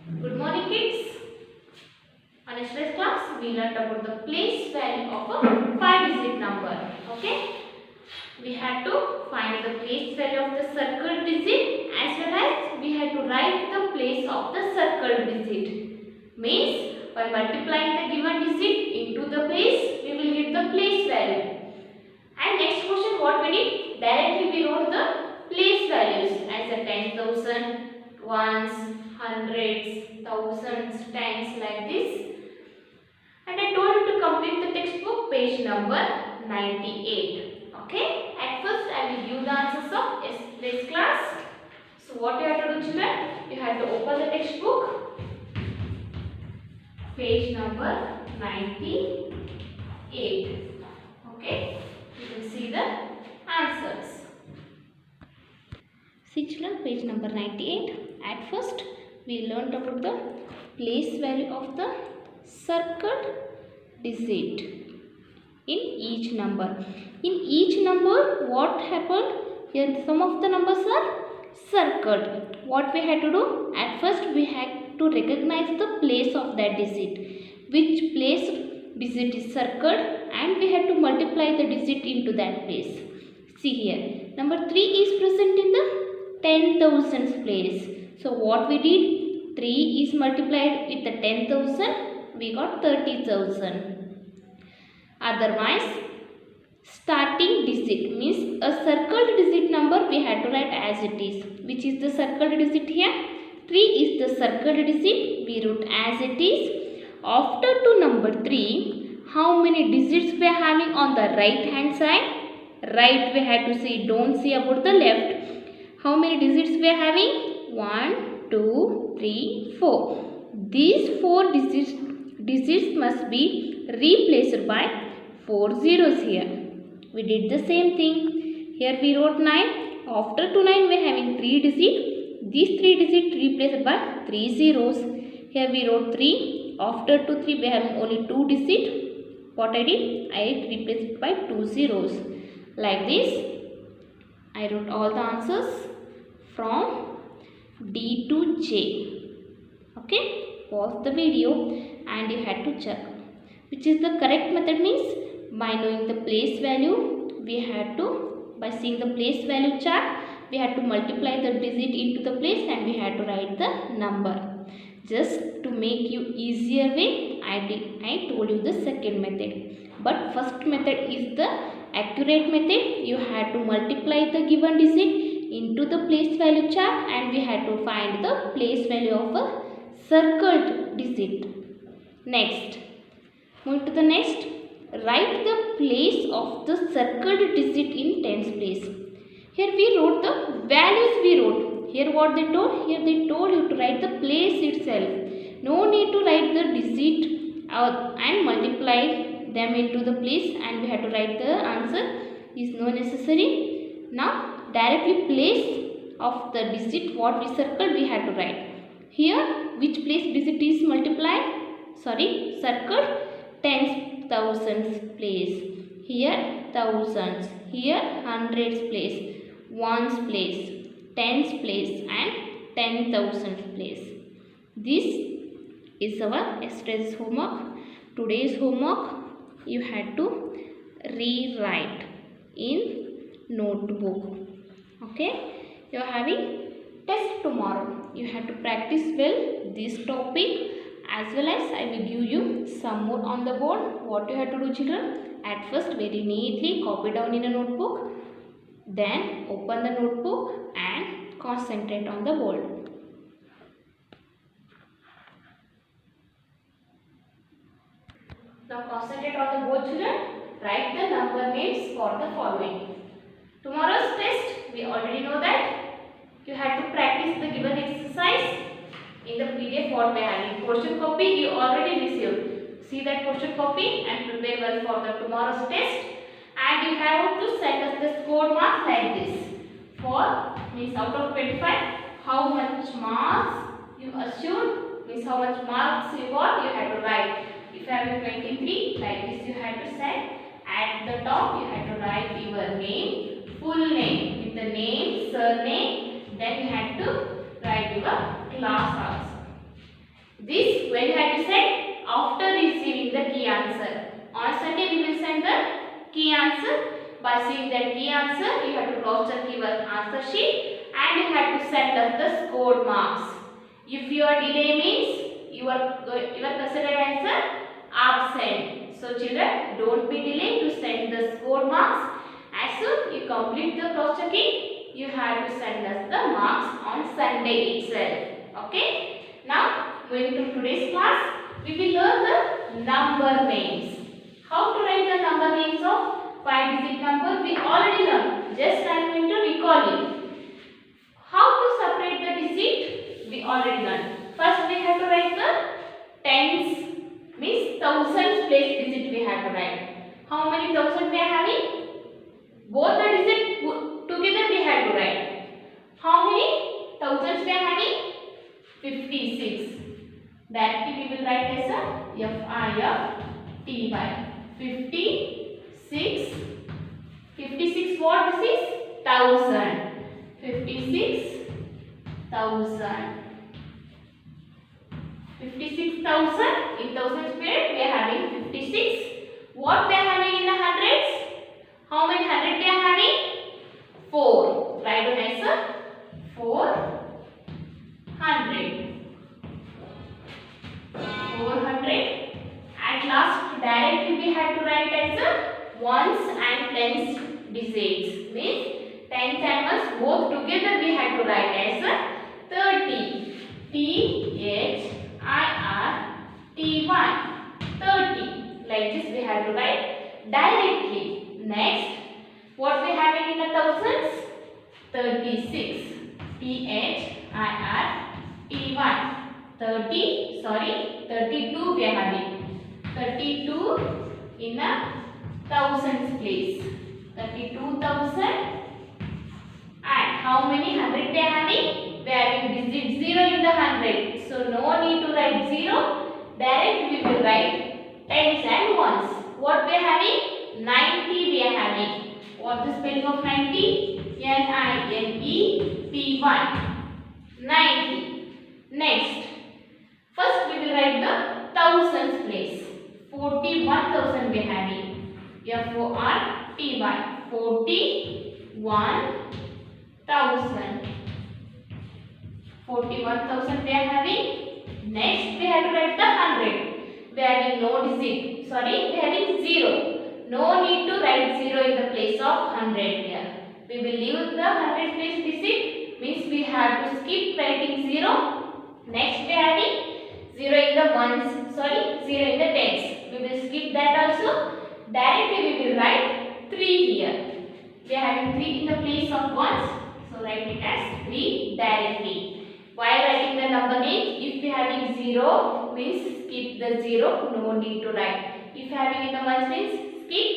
Good morning, kids. On yesterday's class, we learned about the place value of a 5-digit number. Okay? We had to find the place value of the circled digit as well as we had to write the place of the circled digit. Means, by multiplying the given digit into the place, we will get the place value. And next question, what we did? Directly we wrote the place values as a 10,000, ones, hundreds, thousands, tens, like this. And I told you to complete the textbook page number 98. Okay? At first I will give the answers of yesterday's class. So what you have to do, children? You have to open the textbook page number 98. Okay? You will see the answers. See children, page number 98. At first we learned about the place value of the circled digit in each number. In each number, what happened? Here some of the numbers are circled. What we had to do? At first we had to recognize the place of that digit. Which place digit is circled, and we had to multiply the digit into that place. See here, number 3 is present in the 10,000s place. So what we did? 3 is multiplied with the 10,000. We got 30,000. Otherwise, starting digit means a circled digit number we had to write as it is. Which is the circled digit here? 3 is the circled digit. We wrote as it is. After to number 3, how many digits we are having on the right hand side? Right we had to see. Don't see about the left. How many digits we are having? 1, 2, 3, 4. These 4 digits must be replaced by 4 zeros here. We did the same thing. Here we wrote 9. After to 9 we are having 3 digits. These 3 digits replaced by 3 zeros. Here we wrote 3. After to 3 we are having only 2 digits. What I did? I replaced it by 2 zeros. Like this, I wrote all the answers from D to J. Okay? Pause the video and you had to check which is the correct method. Means by knowing the place value, we had to, by seeing the place value chart, we had to multiply the digit into the place and we had to write the number. Just to make you easier way, I told you the second method. But first method is the accurate method. You had to multiply the given digit into the place value chart and we had to find the place value of a circled digit. Next, moving to the next, write the place of the circled digit in tens place. Here we wrote the values we wrote. Here what they told? Here they told you to write the place itself. No need to write the digit and multiply them into the place and we have to write the answer. Is no necessary. Now directly place of the digit what we circled we had to write. Here which place digit is multiplied? Sorry, circled? Tens, thousands place. Here thousands. Here hundreds place. Ones place. Tens place and 10,000 place. This is our yesterday's homework. Today's homework you had to rewrite in notebook. Okay? You are having test tomorrow. You have to practice well this topic as well as I will give you some more on the board. What you have to do, children? At first very neatly copy down in a notebook. Then open the notebook and concentrate on the board. Now concentrate on the board, children. Write the number names for the following. Tomorrow's test, we already know that. You have to practice the given exercise in the PDF what we are having. Question copy you already received. See that question copy and prepare well for the tomorrow's test. And you have to set us the score marks like this. For means out of 25, how much marks you assumed, means how much marks you got, you have to write. If you have 23, like this you have to set. At the top you have to write your name, full name with the name, surname. Then you have to write your class also. This when you have to send after receiving the key answer. On Sunday we will send the key answer. By seeing that key answer, you have to cross check your answer sheet and you have to send us the scored marks. If your delay means you are considered as a absent. So children, don't be delayed to send the scored marks. As soon you complete the cross checking, you have to send us the marks on Sunday itself. Okay? Now, going to today's class, we will learn the number names. How to write the number names of 5-digit number? We already learned. Just I am going to recall it. How to separate the digit? We already learned. First, we have to write the tens, means thousands place digit we have to write. How many thousands we are having? Both the digits together we have to write. How many thousands we are having? 56. Directly we will write as a F-I-F-T-Y. 56. 56 what this is? 1000. 56,000. 56,000 in thousands period we are having 56. What we are having in the hundreds? How many hundred we are having? 4. Write down as a 400. 400. At last directly we have to write as a ones and tens digits. Means tens and ones both together we have to write as a 30. T-H-I-R-T-Y. 30. Like this we have to write directly. Next, what we having in the thousands? 36. T-H-I-R-T-Y. 32 we are having. 32 in a thousands place. 32,000. And how many hundred we are having? We are having digit 0 in the hundred. So no need to write 0. Directly we will write tens and ones. What we are having? 90 we are having. What is the spelling of 90? N-I-N-E-T-Y. 90. Next. First we will write the thousands place. 41,000 we are having. F-O-R-T-Y. 41,000. 41,000 we are having. Next we have to write the hundred. We are having no digit. Sorry, we are having 0. No need to write 0 in the place of 100 here. We will leave the 100 place digit. Means we have to skip writing 0. Next we are having 0 in the ones. Sorry, 0 in the tens. We will skip that also. Directly we will write 3 here. We are having 3 in the place of ones. So write it as 3 directly. While writing the number names, if you are having 0 means skip the 0. No need to write. If you are having in the ones means skip.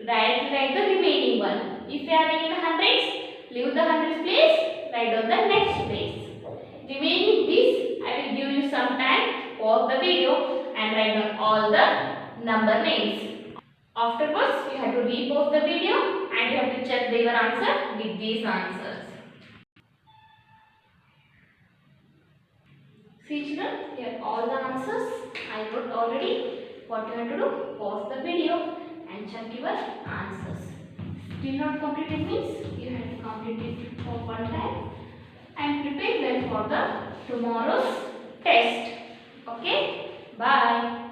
Directly write the remaining one. If you are having in the hundreds, leave the hundreds place. Write on the next place. Remaining this, I will give you some time. Pause the video and write down all the number names. Afterwards, you have to repause the video and you have to check your answer with these answers. See children, here all the answers I wrote already. What you have to do? Pause the video and check your answers. Still not completed means you have to complete it for one time and prepare well for the tomorrow's test. Okay? Bye.